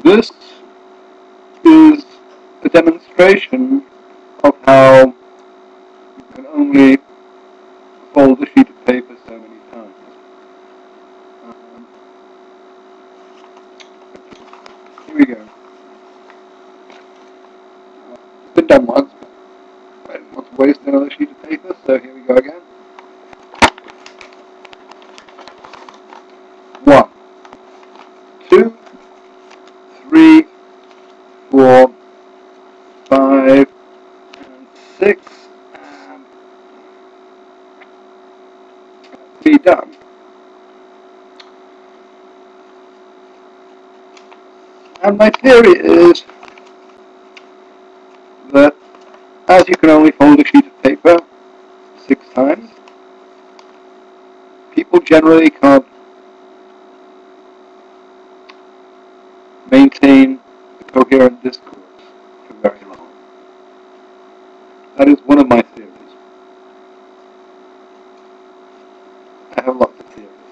This is a demonstration of how you can only fold a sheet of paper so many times. Here we go. It's been done once, but I didn't want to waste another sheet of paper, so here we go again. 1, 2, 3, 4, 5, and 6, and be done. And my theory is that as you can only fold a sheet of paper 6 times, people generally can't maintain a coherent discourse for very long. That is one of my theories. I have lots of theories.